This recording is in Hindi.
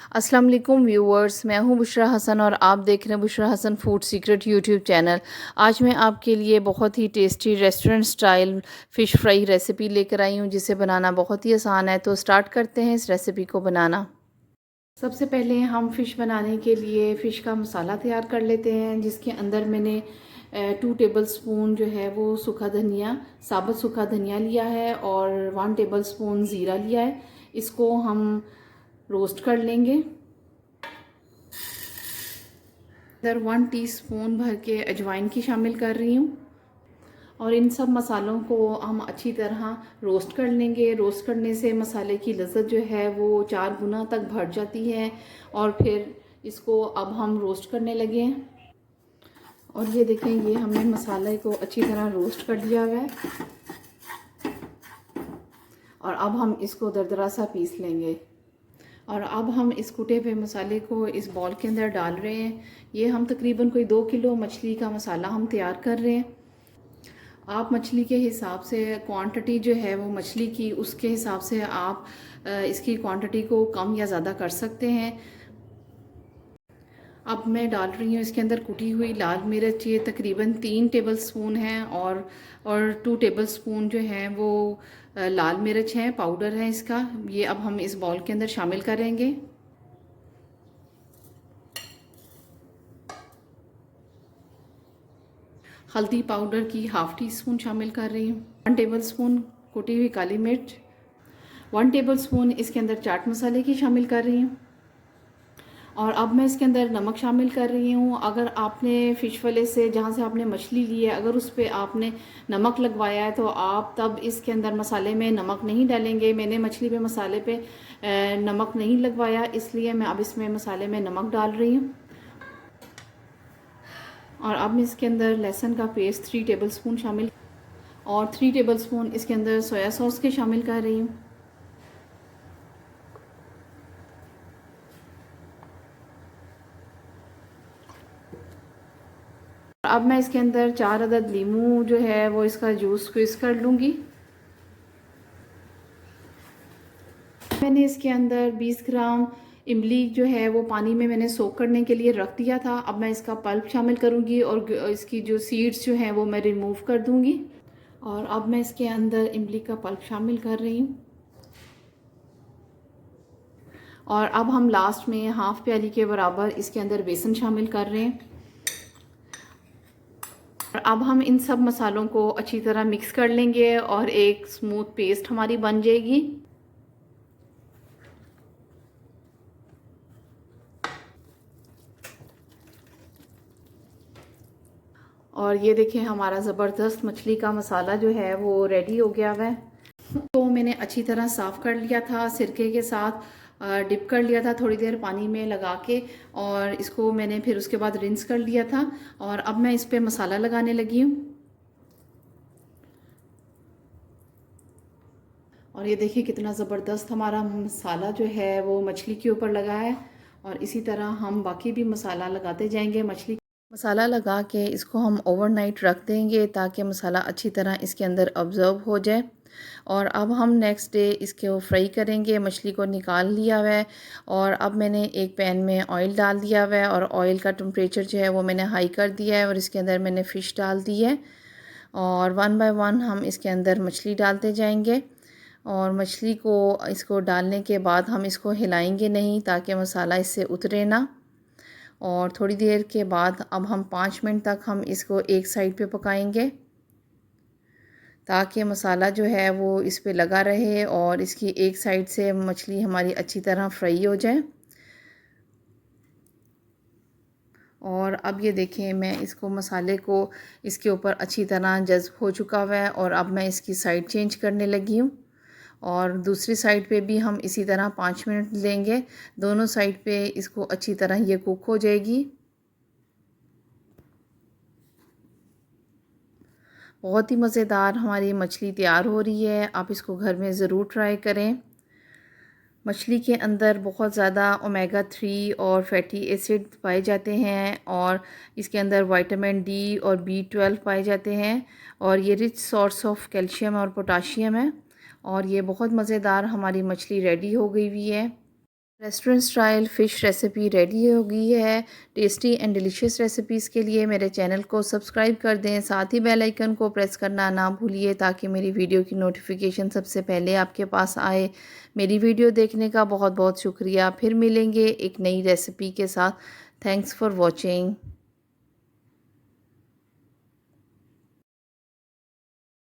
अस्सलाम वालेकुम व्यूअर्स, मैं हूं बुशरा हसन और आप देख रहे हैं Bushra Hasan food secret YouTube channel. आज मैं आपके लिए बहुत ही tasty restaurant style fish fry recipe लेकर आई हूं, जिसे बनाना बहुत ही आसान है। तो स्टार्ट करते हैं इस रेसिपी को बनाना। सबसे पहले हम फ़िश बनाने के लिए फ़िश का मसाला तैयार कर लेते हैं, जिसके अंदर मैंने 2 टेबल स्पून जो है वो सूखा धनिया, साबुत सूखा धनिया लिया है और 1 टेबल स्पून ज़ीरा लिया है। इसको हम रोस्ट कर लेंगे। इधर 1 टीस्पून भर के अजवाइन की शामिल कर रही हूँ और इन सब मसालों को हम अच्छी तरह रोस्ट कर लेंगे। रोस्ट करने से मसाले की लज़्ज़त जो है वो 4 गुना तक बढ़ जाती है। और फिर इसको अब हम रोस्ट करने लगे हैं और ये देखें, ये हमने मसाले को अच्छी तरह रोस्ट कर लिया हुआ है और अब हम इसको दरदरा सा पीस लेंगे। और अब हम इस कुटे हुए मसाले को इस बॉल के अंदर डाल रहे हैं। ये हम तकरीबन कोई 2 किलो मछली का मसाला हम तैयार कर रहे हैं। आप मछली के हिसाब से क्वांटिटी जो है वो मछली की, उसके हिसाब से आप इसकी क्वांटिटी को कम या ज़्यादा कर सकते हैं। अब मैं डाल रही हूँ इसके अंदर कुटी हुई लाल मिर्च। ये तकरीबन 3 टेबल स्पून है और 2 टेबल स्पून जो है वो लाल मिर्च है, पाउडर है इसका। ये अब हम इस बाउल के अंदर शामिल करेंगे। हल्दी पाउडर की हाफ़ टी स्पून शामिल कर रही हूँ। 1 टेबल स्पून कुटी हुई काली मिर्च। 1 टेबल स्पून इसके अंदर चाट मसाले की शामिल कर रही हूँ। और अब मैं इसके अंदर नमक शामिल कर रही हूँ। अगर आपने फ़िश वाले से, जहाँ से आपने मछली ली है, अगर उस पर आपने नमक लगवाया है तो आप तब इसके अंदर मसाले में नमक नहीं डालेंगे। मैंने मछली पे मसाले पे नमक नहीं लगवाया, इसलिए मैं अब इसमें मसाले में नमक डाल रही हूँ। और अब मैं इसके अंदर लहसुन का पेस्ट 3 टेबल स्पून शामिल और 3 टेबल स्पून इसके अंदर सोया सॉस के शामिल कर रही हूँ। अब मैं इसके अंदर 4 अदद लीमू जो है वो इसका जूस स्क्वीज़ कर लूँगी। मैंने इसके अंदर 20 ग्राम इमली जो है वो पानी में मैंने सोक करने के लिए रख दिया था। अब मैं इसका पल्प शामिल करूँगी और इसकी जो सीड्स जो हैं वो मैं रिमूव कर दूँगी। और अब मैं इसके अंदर इमली का पल्प शामिल कर रही हूँ। और अब हम लास्ट में हाफ़ प्याली के बराबर इसके अंदर बेसन शामिल कर रहे हैं। और अब हम इन सब मसालों को अच्छी तरह मिक्स कर लेंगे और एक स्मूथ पेस्ट हमारी बन जाएगी। और ये देखें, हमारा ज़बरदस्त मछली का मसाला जो है वो रेडी हो गया हुआ है। तो मैंने अच्छी तरह साफ़ कर लिया था, सिरके के साथ डिप कर लिया था थोड़ी देर पानी में लगा के, और इसको मैंने फिर उसके बाद रिंस कर लिया था। और अब मैं इस पर मसाला लगाने लगी हूँ। और ये देखिए कितना ज़बरदस्त हमारा मसाला जो है वो मछली के ऊपर लगा है। और इसी तरह हम बाकी भी मसाला लगाते जाएंगे। मसाला लगा के इसको हम ओवरनाइट रख देंगे ताकि मसाला अच्छी तरह इसके अंदर ऑब्ज़र्व हो जाए। और अब हम नेक्स्ट डे इसको फ्राई करेंगे। मछली को निकाल लिया हुआ है और अब मैंने एक पैन में ऑयल डाल दिया हुआ है और ऑयल का टेम्परेचर जो है वो मैंने हाई कर दिया है और इसके अंदर मैंने फ़िश डाल दी है। और 1 बाय 1 हम इसके अंदर मछली डालते जाएंगे। और मछली को इसको डालने के बाद हम इसको हिलाएंगे नहीं ताकि मसाला इससे उतरे ना। और थोड़ी देर के बाद अब हम 5 मिनट तक हम इसको एक साइड पे पकाएंगे ताकि मसाला जो है वो इस पे लगा रहे और इसकी एक साइड से मछली हमारी अच्छी तरह फ्राई हो जाए। और अब ये देखें, मैं इसको मसाले को इसके ऊपर अच्छी तरह जज़्ब हो चुका हुआ है और अब मैं इसकी साइड चेंज करने लगी हूँ। और दूसरी साइड पे भी हम इसी तरह 5 मिनट लेंगे। दोनों साइड पे इसको अच्छी तरह ये कुक हो जाएगी। बहुत ही मज़ेदार हमारी मछली तैयार हो रही है। आप इसको घर में ज़रूर ट्राई करें। मछली के अंदर बहुत ज़्यादा ओमेगा 3 और फैटी एसिड पाए जाते हैं और इसके अंदर विटामिन डी और B12 पाए जाते हैं और ये रिच सोर्स ऑफ कैल्शियम और पोटाशियम है। और ये बहुत मज़ेदार हमारी मछली रेडी हो गई हुई है। Restaurant style fish recipe ready हो गई है। टेस्टी एंड डिलीशियस रेसिपीज़ के लिए मेरे चैनल को सब्सक्राइब कर दें, साथ ही बेल आइकन को प्रेस करना ना भूलिए ताकि मेरी वीडियो की नोटिफिकेशन सबसे पहले आपके पास आए। मेरी वीडियो देखने का बहुत बहुत शुक्रिया। फिर मिलेंगे एक नई रेसिपी के साथ। Thanks for watching.